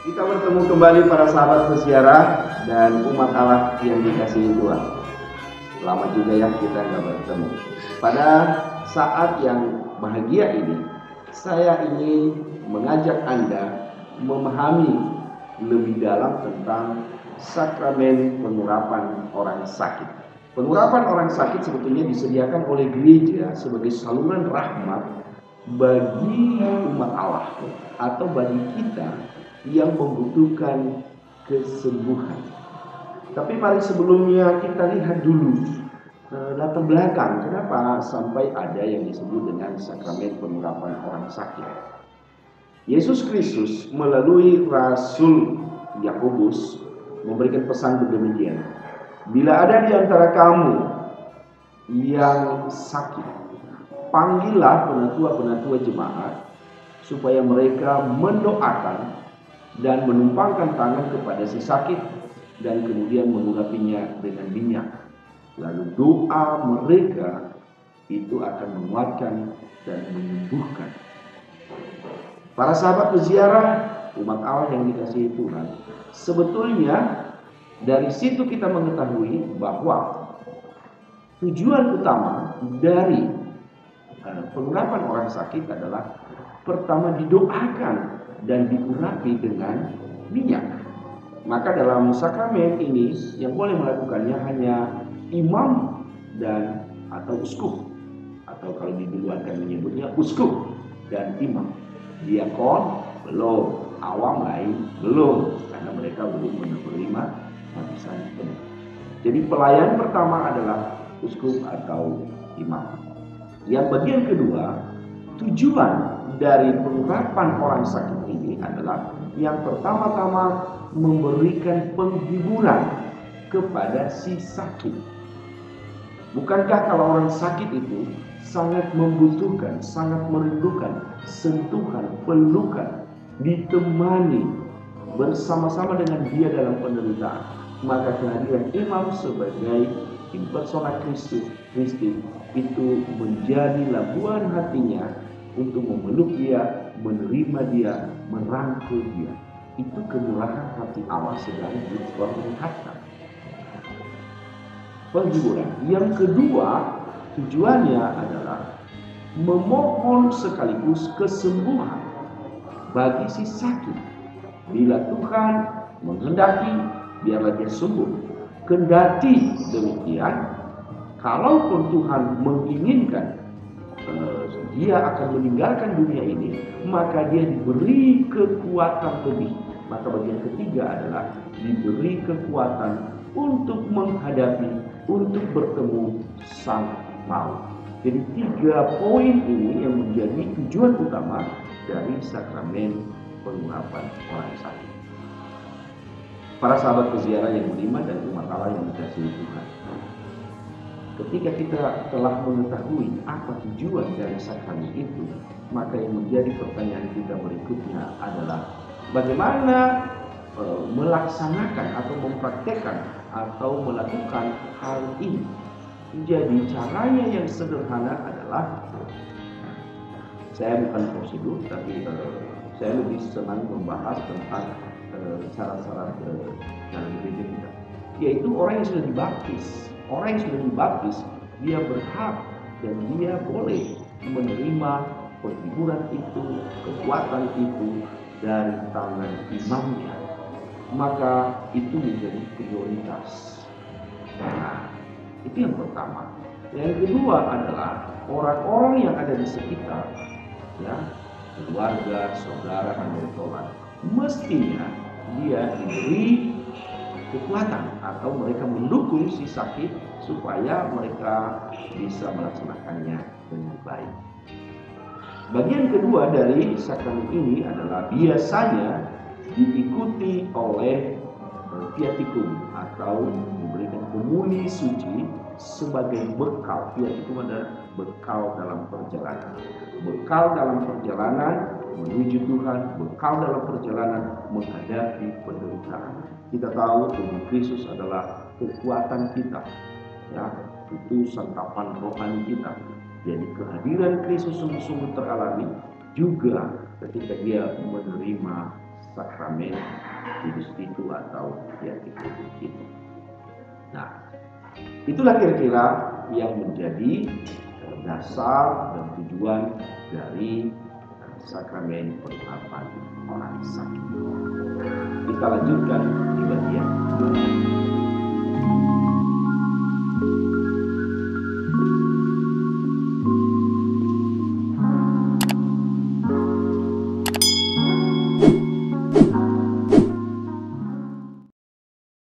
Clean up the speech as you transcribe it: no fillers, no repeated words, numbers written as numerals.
Kita bertemu kembali para sahabat peziarah dan umat Allah yang dikasihi Tuhan. Lama juga ya kita nggak bertemu. Pada saat yang bahagia ini, saya ingin mengajak Anda memahami lebih dalam tentang sakramen pengurapan orang sakit. Pengurapan orang sakit sebetulnya disediakan oleh gereja sebagai saluran rahmat bagi umat Allah atau bagi kita yang membutuhkan kesembuhan. Tapi mari sebelumnya kita lihat dulu latar belakang kenapa sampai ada yang disebut dengan sakramen pengurapan orang sakit. Yesus Kristus melalui Rasul Yakobus memberikan pesan demikian. Bila ada di antara kamu yang sakit, panggillah penatua-penatua jemaat supaya mereka mendoakan dan menumpangkan tangan kepada si sakit dan kemudian mengurapinya dengan minyak. Lalu doa mereka itu akan menguatkan dan menyembuhkan. Para sahabat peziarah, umat Allah yang dikasihi Tuhan, sebetulnya dari situ kita mengetahui bahwa tujuan utama dari pengurapan orang sakit adalah pertama didoakan dan diurapi dengan minyak. Maka dalam sakramen ini yang boleh melakukannya hanya imam dan atau uskup, atau kalau diduluankan menyebutnya uskup dan imam. Diakon belum, awam lain belum, karena mereka belum menerima baptisan penuh. Jadi pelayan pertama adalah uskup atau imam. Yang bagian kedua, tujuan dari pengurapan orang sakit ini adalah yang pertama-tama memberikan penghiburan kepada si sakit. Bukankah kalau orang sakit itu sangat membutuhkan, sangat merindukan sentuhan, pelukan, ditemani bersama-sama dengan dia dalam penderitaan. Maka kehadiran imam sebagai impersona Kristi itu menjadi labuan hatinya untuk memeluk dia, menerima dia, merangkul dia. Itu kemurahan hati Allah sedang diperlihatkan. Penghiburan. Yang kedua, tujuannya adalah memohon sekaligus kesembuhan bagi si sakit. Bila Tuhan menghendaki, biarlah dia sembuh. Kendati demikian, kalaupun Tuhan menginginkan dia akan meninggalkan dunia ini, maka dia diberi kekuatan lebih. Maka bagian ketiga adalah diberi kekuatan untuk menghadapi, untuk bertemu sang maut. Jadi 3 poin ini yang menjadi tujuan utama dari sakramen pengurapan orang sakit. Para sahabat peziarah yang beriman dan umat Allah yang dikasihi Tuhan, ketika kita telah mengetahui apa tujuan dari sakramen itu, maka yang menjadi pertanyaan kita berikutnya adalah bagaimana melaksanakan atau mempraktekkan atau melakukan hal ini. Jadi caranya yang sederhana adalah, saya bukan prosedur, tapi saya lebih senang membahas tentang syarat-syarat dalam gereja kita, yaitu orang yang sudah dibaptis. Orang yang sudah dibaptis, dia berhak dan dia boleh menerima penghiburan itu, kekuatan itu dari tangan imamnya. Maka itu menjadi prioritas. Nah, itu yang pertama. Yang kedua adalah orang-orang yang ada di sekitar, ya, keluarga, saudara, anggota, mestinya dia diberi kekuatan atau mereka mendukung si sakit supaya mereka bisa melaksanakannya dengan baik. Bagian kedua dari sakramen ini adalah biasanya diikuti oleh viaticum atau memberikan komuni suci sebagai bekal. Viaticum adalah bekal dalam perjalanan. Bekal dalam perjalanan menuju Tuhan, bekal dalam perjalanan menghadapi penderitaan. Kita tahu tubuh Kristus adalah kekuatan kita, ya, itu santapan rohani kita. Jadi kehadiran Kristus sungguh-sungguh teralami juga ketika dia menerima sakramen kudus itu atau viaticum itu. Nah, itulah kira-kira yang menjadi dasar dan tujuan dari sakramen pengurapan orang sakit. Kita lanjutkan di bagian